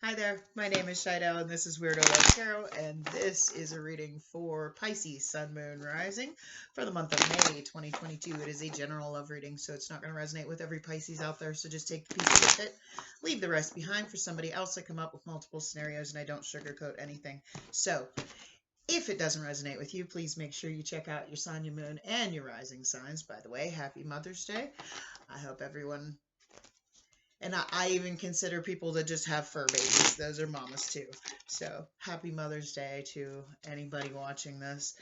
Hi there, my name is Shido, and this is WeirdoLoveTarot, and this is a reading for Pisces, Sun, Moon, Rising for the month of May 2022. It is a general love reading, so it's not going to resonate with every Pisces out there, so just take the piece with it, leave the rest behind for somebody else. I come up with multiple scenarios, and I don't sugarcoat anything. So, if it doesn't resonate with you, please make sure you check out your Sun, your Moon, and your Rising signs. By the way, happy Mother's Day. I hope everyone... And I even consider people that just have fur babies. Those are mamas too. So happy Mother's Day to anybody watching this.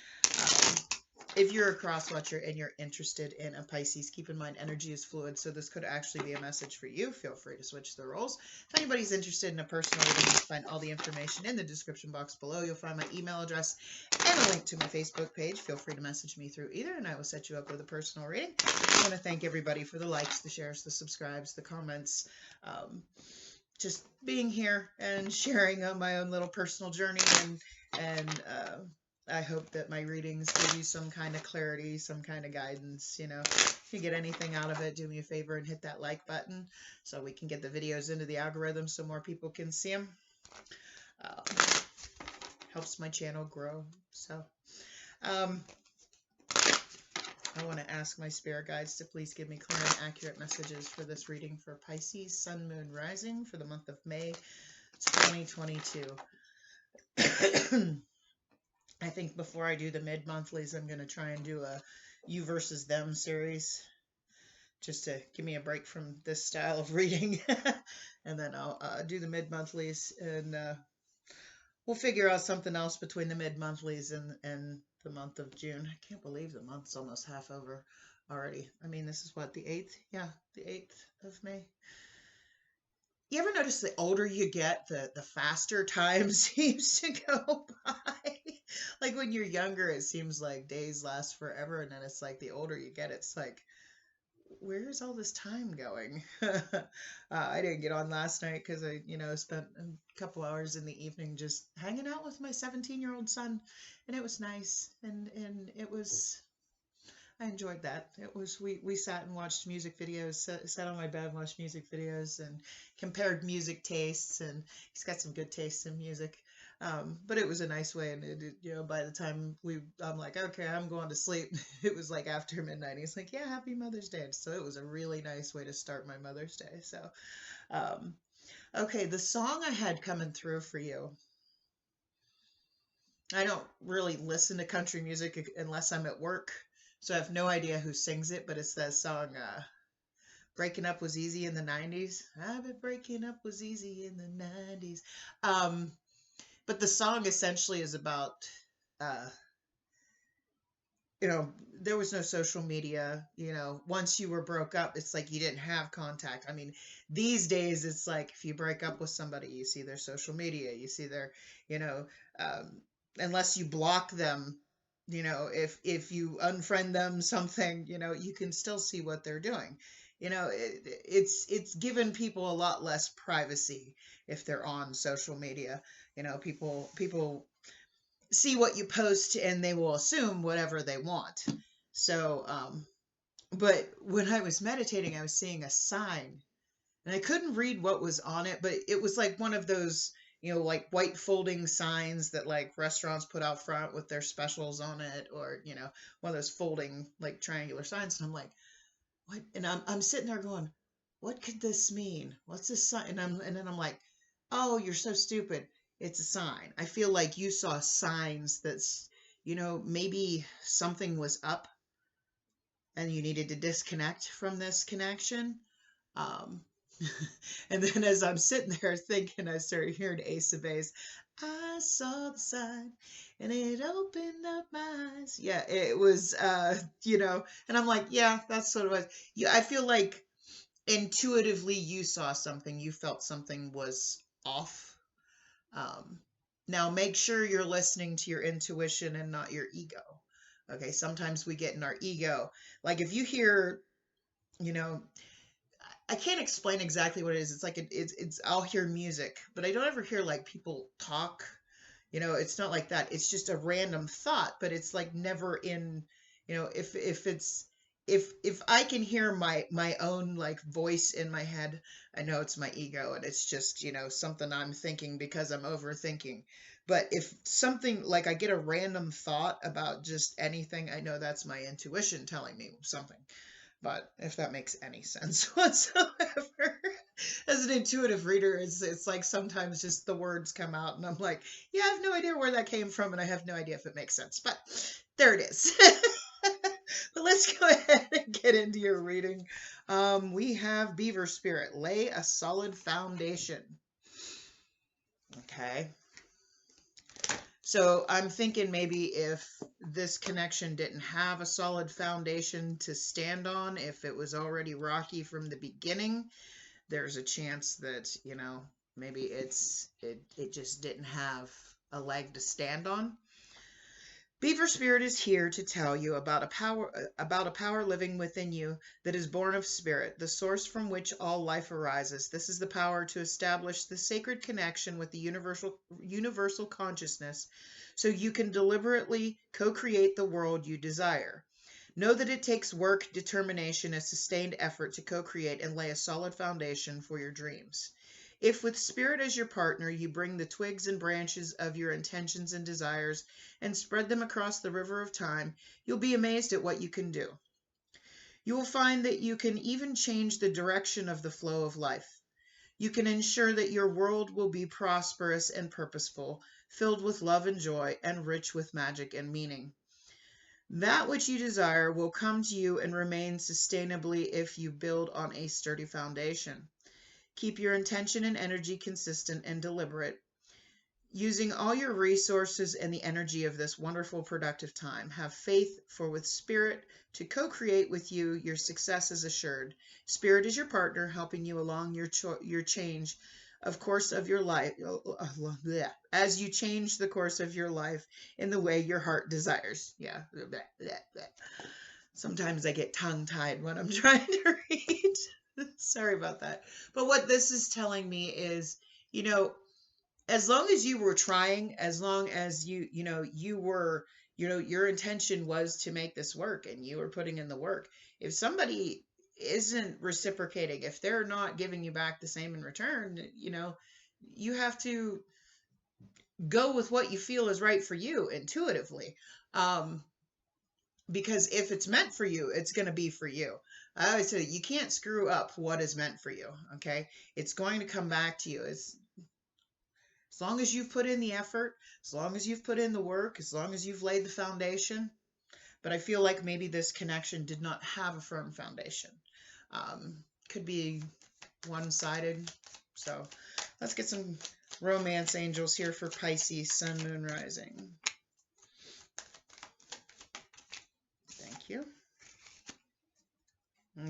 If you're a cross watcher and you're interested in a Pisces, keep in mind energy is fluid, so this could actually be a message for you. Feel free to switch the roles. If anybody's interested in a personal reading, you'll find all the information in the description box below. You'll find my email address and a link to my Facebook page. Feel free to message me through either, and I will set you up with a personal reading. I want to thank everybody for the likes, the shares, the subscribes, the comments, just being here and sharing on my own little personal journey, and I hope that my readings give you some kind of clarity, some kind of guidance. If you get anything out of it, do me a favor and hit that like button so we can get the videos into the algorithm so more people can see them. Helps my channel grow. So I want to ask my spirit guides to please give me clear and accurate messages for this reading for Pisces, Sun, Moon, Rising for the month of May 2022. I think before I do the mid-monthlies, I'm going to try and do a you versus them series, just to give me a break from this style of reading. And then I'll do the mid-monthlies, and we'll figure out something else between the mid-monthlies and the month of June. I can't believe the month's almost half over already. I mean, this is what, the 8th? Yeah, the 8th of May. You ever notice the older you get, the faster time seems to go by? Like when you're younger, it seems like days last forever, and then it's like the older you get, it's like, where's all this time going? I didn't get on last night because I, spent a couple hours in the evening just hanging out with my 17-year-old son, and it was nice, and it was... I enjoyed that. It was we sat and watched music videos, sat on my bed and watched music videos and compared music tastes, and he's got some good tastes in music. But it was a nice way, and by the time I'm like, okay, I'm going to sleep. It was like after midnight. He's like, yeah, happy Mother's Day. So it was a really nice way to start my Mother's Day. So, okay, the song I had coming through for you. I don't really listen to country music unless I'm at work. So I have no idea who sings it, but it's that song, Breaking Up Was Easy in the 90s. I bet breaking up was easy in the 90s. But the song essentially is about, there was no social media. Once you were broke up, it's like you didn't have contact. I mean, these days, it's like if you break up with somebody, you see their social media, you see their, unless you block them, if you unfriend them something, you can still see what they're doing. It's given people a lot less privacy if they're on social media. People see what you post and they will assume whatever they want. So, but when I was meditating, I was seeing a sign, and I couldn't read what was on it, but it was like one of those, like white folding signs that like restaurants put out front with their specials on it, or, one of those folding like triangular signs. And I'm like, what? And I'm sitting there going, what could this mean? What's this sign? And then I'm like, oh, you're so stupid. It's a sign. I feel like you saw signs that's, maybe something was up and you needed to disconnect from this connection. And then as I'm sitting there thinking, I started hearing Ace of Base. I saw the sign and it opened up my eyes. Yeah, it was, and I'm like, yeah, that's what it was. Yeah, I feel like intuitively you saw something, you felt something was off. Now make sure you're listening to your intuition and not your ego. Okay, sometimes we get in our ego. Like if you hear, I can't explain exactly what it is. It's like it's I'll hear music, but I don't ever hear like people talk. It's not like that. It's just a random thought, but it's like never in, if it's if I can hear my own like voice in my head, I know it's my ego and it's just, something I'm thinking because I'm overthinking. But if something like I get a random thought about just anything, I know that's my intuition telling me something. But if that makes any sense whatsoever, as an intuitive reader, it's like sometimes just the words come out and I'm like, yeah, I have no idea where that came from and I have no idea if it makes sense. But there it is. But let's go ahead and get into your reading. We have Beaver Spirit, lay a solid foundation. Okay. So I'm thinking maybe if this connection didn't have a solid foundation to stand on, if it was already rocky from the beginning, there's a chance that, maybe it just didn't have a leg to stand on. Beaver Spirit is here to tell you about a power living within you that is born of spirit, the source from which all life arises. This is the power to establish the sacred connection with the universal consciousness so you can deliberately co-create the world you desire. Know that it takes work, determination, and sustained effort to co-create and lay a solid foundation for your dreams. If with spirit as your partner, you bring the twigs and branches of your intentions and desires and spread them across the river of time, you'll be amazed at what you can do. You will find that you can even change the direction of the flow of life. You can ensure that your world will be prosperous and purposeful, filled with love and joy, and rich with magic and meaning. That which you desire will come to you and remain sustainably if you build on a sturdy foundation. Keep your intention and energy consistent and deliberate, using all your resources and the energy of this wonderful productive time. Have faith, for with spirit to co-create with you, your success is assured. Spirit is your partner, helping you along your change of course of your life, as you change the course of your life in the way your heart desires. Yeah. Sometimes I get tongue-tied when I'm trying to read. Sorry about that. But what this is telling me is, as long as you were trying, as long as you were, your intention was to make this work and you were putting in the work. If somebody isn't reciprocating, if they're not giving you back the same in return, you have to go with what you feel is right for you intuitively. Because if it's meant for you, it's going to be for you. I always say you can't screw up what is meant for you. Okay. It's going to come back to you. As long as you've put in the effort, as long as you've put in the work, as long as you've laid the foundation. But I feel like maybe this connection did not have a firm foundation. Could be one-sided. So let's get some romance angels here for Pisces, Sun, Moon, Rising. Thank you.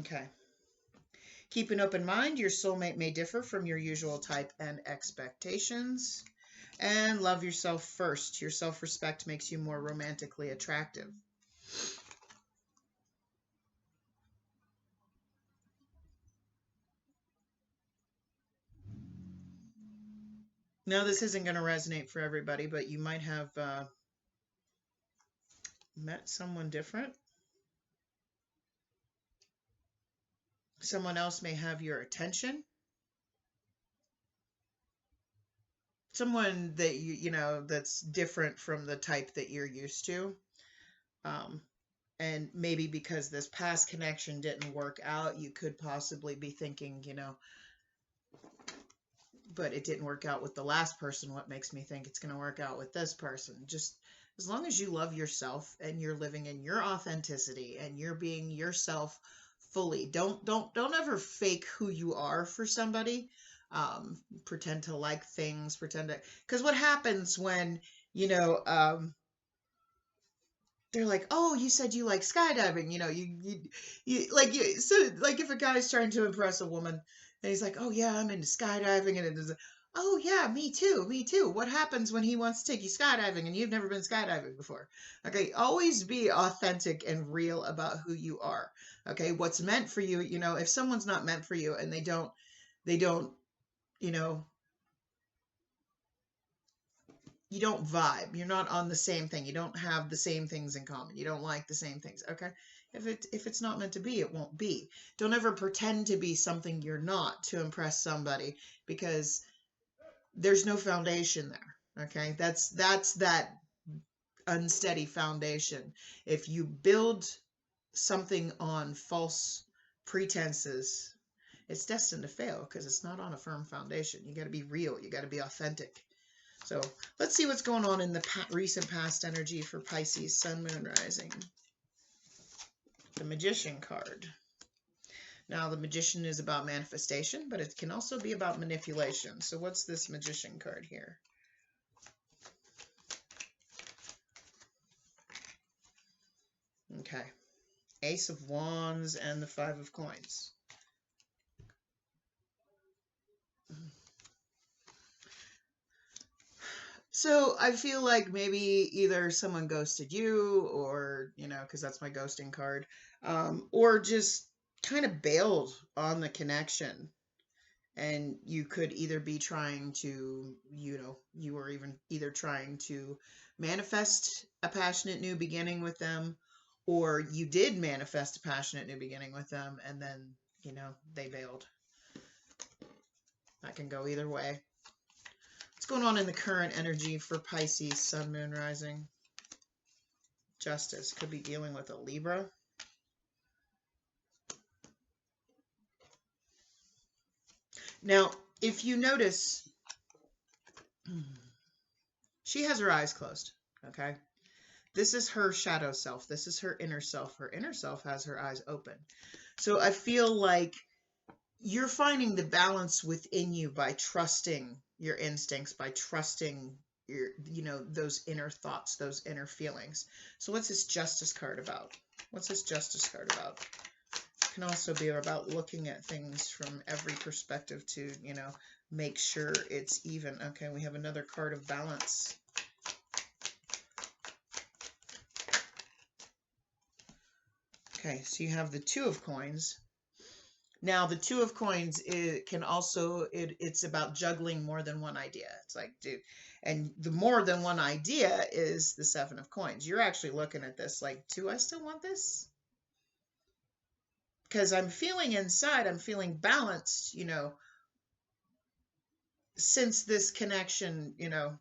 Okay. Keep an open mind. Your soulmate may differ from your usual type and expectations. And love yourself first. Your self-respect makes you more romantically attractive. Now, this isn't going to resonate for everybody, but you might have met someone different. Someone else may have your attention. Someone that that's different from the type that you're used to. And maybe because this past connection didn't work out, you could possibly be thinking, but it didn't work out with the last person. What makes me think it's going to work out with this person? Just as long as you love yourself and you're living in your authenticity and you're being yourself fully. Don't ever fake who you are for somebody. Pretend to like things, because what happens when, they're like, oh, you said you like skydiving, so like if a guy's trying to impress a woman and he's like, oh yeah, I'm into skydiving, and it is, oh yeah, me too. What happens when he wants to take you skydiving and you've never been skydiving before? Okay, always be authentic and real about who you are. Okay, what's meant for you, if someone's not meant for you and they don't, you don't vibe. You're not on the same thing. You don't have the same things in common. You don't like the same things. Okay. If it's not meant to be, it won't be. Don't ever pretend to be something you're not to impress somebody, because there's no foundation there. Okay, that's that unsteady foundation. If you build something on false pretenses, it's destined to fail because it's not on a firm foundation. You got to be real. You got to be authentic. So let's see what's going on in the recent past energy for Pisces, Sun, Moon, Rising. The Magician card. Now, the Magician is about manifestation, but it can also be about manipulation. So what's this Magician card here? Okay. Ace of Wands and the Five of Coins. So I feel like maybe either someone ghosted you, or, you know, because that's my ghosting card, or just kind of bailed on the connection. And you could either be trying to, you know, you were even either trying to manifest a passionate new beginning with them, or you did manifest a passionate new beginning with them, and then, you know, they bailed. That can go either way. What's going on in the current energy for Pisces, Sun, Moon, Rising? Justice. Could be dealing with a Libra. Now, if you notice, she has her eyes closed, okay? This is her shadow self. This is her inner self. Her inner self has her eyes open. So I feel like you're finding the balance within you by trusting your instincts, by trusting your, you know, those inner thoughts, those inner feelings. So what's this Justice card about? What's this Justice card about? It can also be about looking at things from every perspective to, you know, make sure it's even. Okay, we have another card of balance. Okay, so you have the Two of Coins. Now, the Two of Coins, it can also, it's about juggling more than one idea. It's like, dude, and the more than one idea is the Seven of Coins. You're actually looking at this like, do I still want this? Because I'm feeling inside, I'm feeling balanced, you know, since this connection, you know,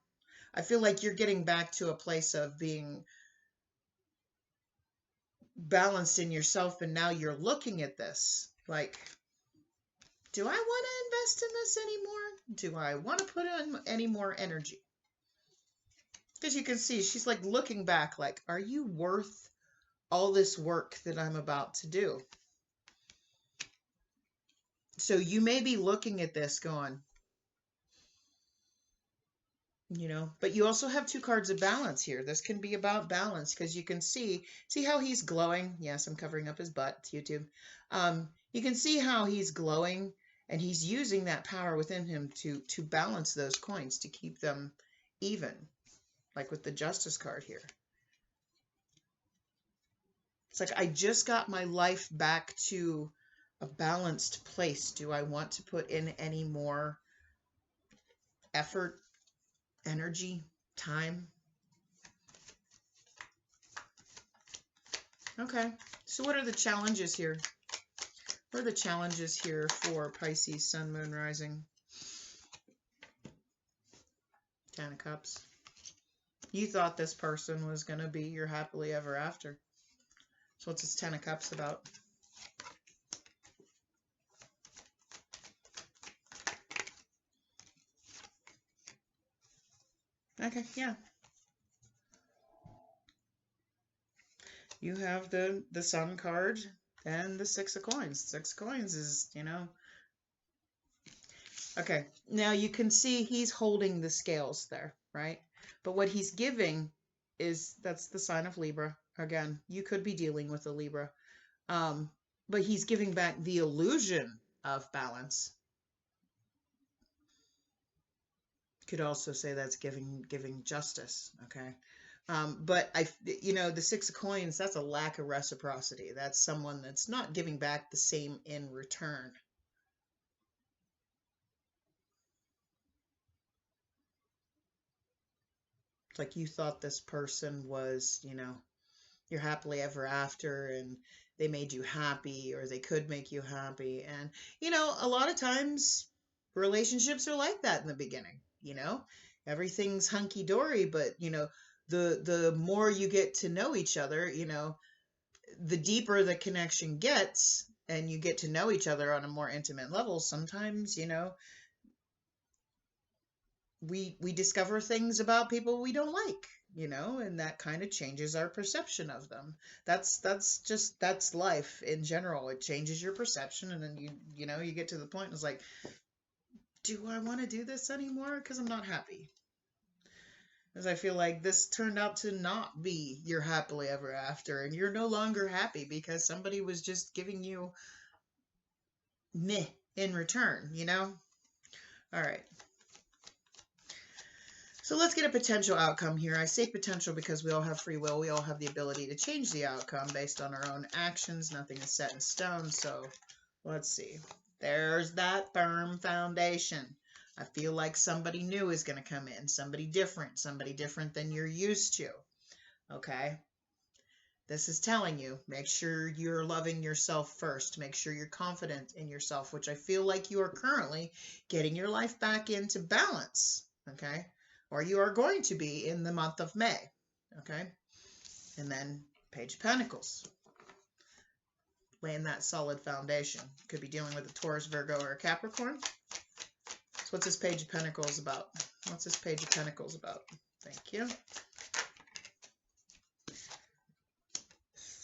I feel like you're getting back to a place of being balanced in yourself, and now you're looking at this like, do I want to invest in this anymore? Do I want to put in any more energy? Because you can see she's like looking back like, are you worth all this work that I'm about to do? So you may be looking at this going, you know, but you also have two cards of balance here. This can be about balance because you can see how he's glowing. Yes, I'm covering up his butt. It's YouTube. You can see how he's glowing, and he's using that power within him to balance those coins, to keep them even, like with the Justice card here. It's like, I just got my life back to a balanced place. Do I want to put in any more effort, energy, time? Okay, so what are the challenges here? What are the challenges here for Pisces, Sun, Moon, Rising? Ten of Cups. You thought this person was going to be your happily ever after. So what's this Ten of Cups about? Okay, yeah. You have the Sun card and the Six of Coins. Six of Coins is, you know. Okay, now you can see he's holding the scales there, right? But what he's giving is, that's the sign of Libra. Again, you could be dealing with a Libra. But he's giving back the illusion of balance. Could also say that's giving justice, okay? But you know, the Six of Coins, that's a lack of reciprocity. That's someone that's not giving back the same in return. It's like you thought this person was, you know, you're happily ever after and they made you happy or they could make you happy. And, a lot of times relationships are like that in the beginning, everything's hunky dory, but, the more you get to know each other, the deeper the connection gets and you get to know each other on a more intimate level. Sometimes, we discover things about people we don't like, and that kind of changes our perception of them. That's life in general. It changes your perception, and then you get to the point, it's like, do I want to do this anymore? Because I'm not happy. Because I feel like this turned out to not be your happily ever after, and you're no longer happy because somebody was just giving you meh in return, All right. So let's get a potential outcome here. I say potential because we all have free will. We all have the ability to change the outcome based on our own actions. Nothing is set in stone. So let's see. There's that firm foundation. I feel like somebody new is going to come in. Somebody different than you're used to. Okay? This is telling you, make sure you're loving yourself first. Make sure you're confident in yourself, which I feel like you are currently getting your life back into balance. Okay? Or you are going to be in the month of May, okay? And then Page of Pentacles, laying that solid foundation. Could be dealing with a Taurus, Virgo, or a Capricorn. So what's this Page of Pentacles about? What's this Page of Pentacles about? Thank you.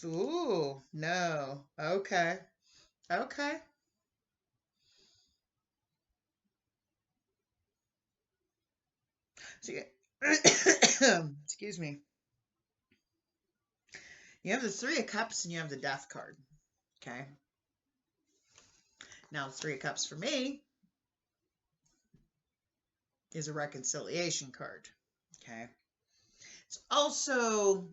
Ooh, no. Okay. Okay. So excuse me. You have the Three of Cups and you have the Death card. Okay. Now, the Three of Cups for me is a reconciliation card. Okay. It's also,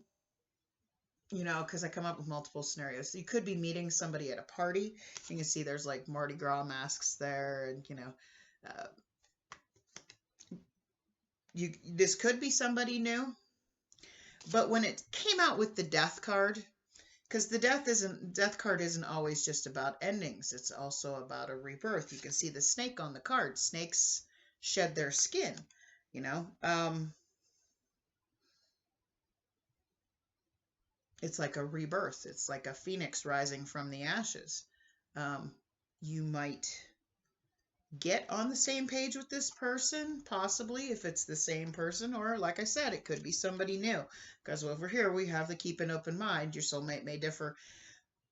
because I come up with multiple scenarios. So you could be meeting somebody at a party. You can see there's like Mardi Gras masks there, and this could be somebody new. But when it came out with the Death card, because the Death card isn't always just about endings. It's also about a rebirth. You can see the snake on the card. Snakes shed their skin, It's like a rebirth. It's like a phoenix rising from the ashes. You might get on the same page with this person, possibly, if it's the same person, or like I said, it could be somebody new. Because over here we have the keep an open mind. Your soulmate may differ.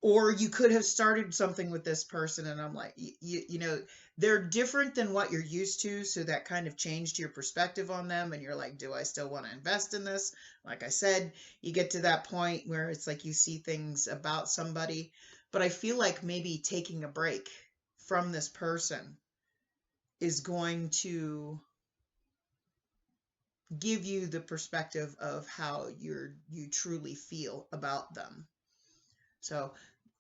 Or you could have started something with this person, and I'm like, they're different than what you're used to, so that kind of changed your perspective on them, and you're like, do I still want to invest in this? Like I said, you get to that point where it's like you see things about somebody, but I feel like maybe taking a break from this person is going to give you the perspective of how you truly feel about them. So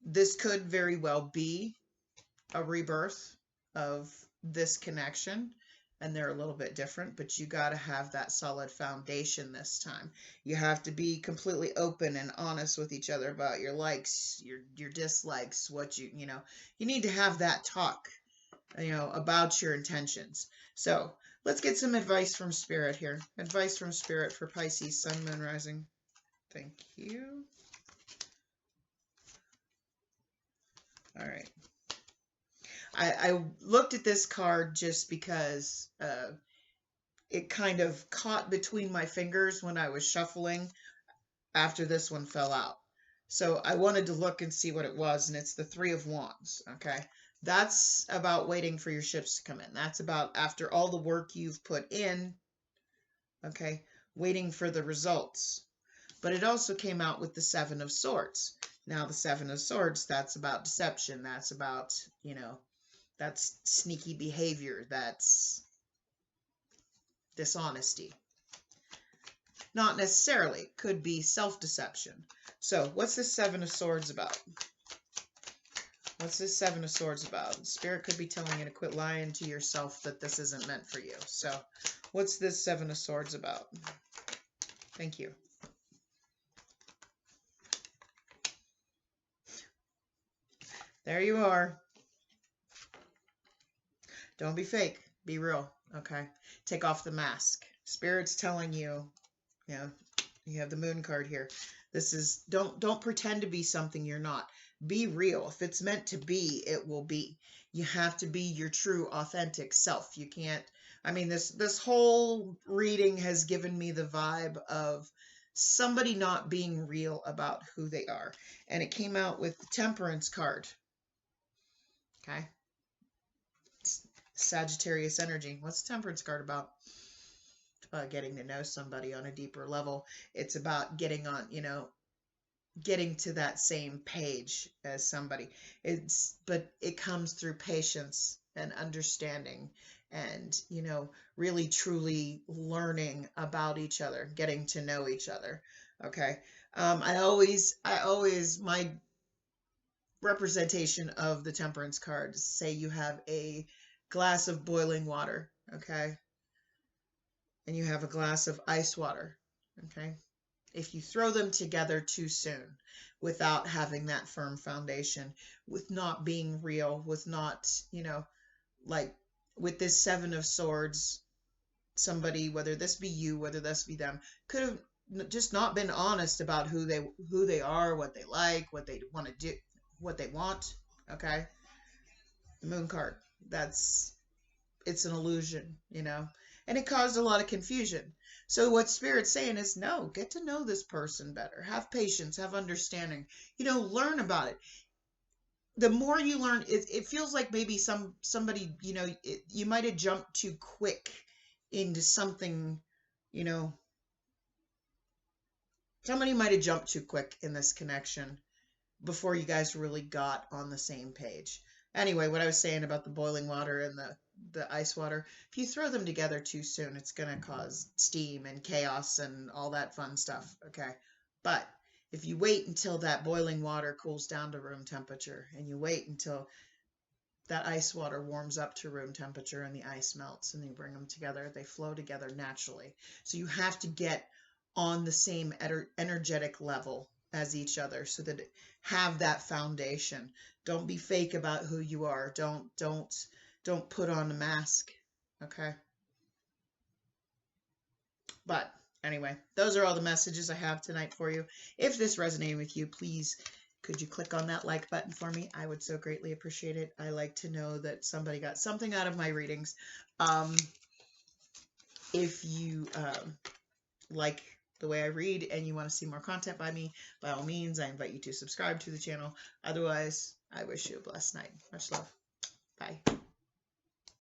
this could very well be a rebirth of this connection, and they're a little bit different, but you got to have that solid foundation this time. You have to be completely open and honest with each other about your likes, your dislikes, what you need to have that talk, about your intentions. So let's get some advice from Spirit here. Advice from Spirit for Pisces, Sun, Moon, Rising. Thank you. All right. I looked at this card just because it kind of caught between my fingers when I was shuffling after this one fell out. So I wanted to look and see what it was, and it's the Three of Wands, okay? That's about waiting for your ships to come in. That's about after all the work you've put in, okay, waiting for the results. But it also came out with the Seven of Swords. Now, the Seven of Swords, that's about deception. That's about, that's sneaky behavior. That's dishonesty. Not necessarily. Could be self-deception. So, what's this Seven of Swords about? What's this Seven of Swords about? Spirit could be telling you to quit lying to yourself that this isn't meant for you. So, what's this Seven of Swords about? Thank you. There you are. Don't be fake. Be real. Okay. Take off the mask. Spirit's telling you, you know, you have the moon card here. This is, don't pretend to be something you're not. Be real. If it's meant to be, it will be. You have to be your true, authentic self. You can't, I mean, this whole reading has given me the vibe of somebody not being real about who they are. And it came out with the Temperance card. Okay. Sagittarius energy. What's the Temperance card about? It's about getting to know somebody on a deeper level. It's about getting on, getting to that same page as somebody. But it comes through patience and understanding and, really truly learning about each other, getting to know each other. Okay. My representation of the Temperance card, say you have a glass of boiling water, okay? And you have a glass of ice water, okay? If you throw them together too soon without having that firm foundation, with not being real, with not, like with this Seven of Swords, somebody, whether this be you, whether this be them, could have just not been honest about who they are, what they like, what they want to do, what they want, okay? The moon card, it's an illusion, and it caused a lot of confusion. So what Spirit's saying is, no, get to know this person better, have patience, have understanding, learn about it. The more you learn, it feels like maybe somebody, you might have jumped too quick into something, somebody might have jumped too quick in this connection before you guys really got on the same page. Anyway, what I was saying about the boiling water and the ice water, if you throw them together too soon, it's going to cause steam and chaos and all that fun stuff, okay? But if you wait until that boiling water cools down to room temperature, and you wait until that ice water warms up to room temperature and the ice melts, and you bring them together, they flow together naturally. So you have to get on the same energetic level as each other so that have that foundation. Don't be fake about who you are. Don't put on a mask, okay? But anyway, those are all the messages I have tonight for you. If this resonated with you, please could you click on that like button for me? I would so greatly appreciate it. I like to know that somebody got something out of my readings. If you like the way I read and you want to see more content by me, by all means, I invite you to subscribe to the channel. Otherwise, I wish you a blessed night. Much love. Bye.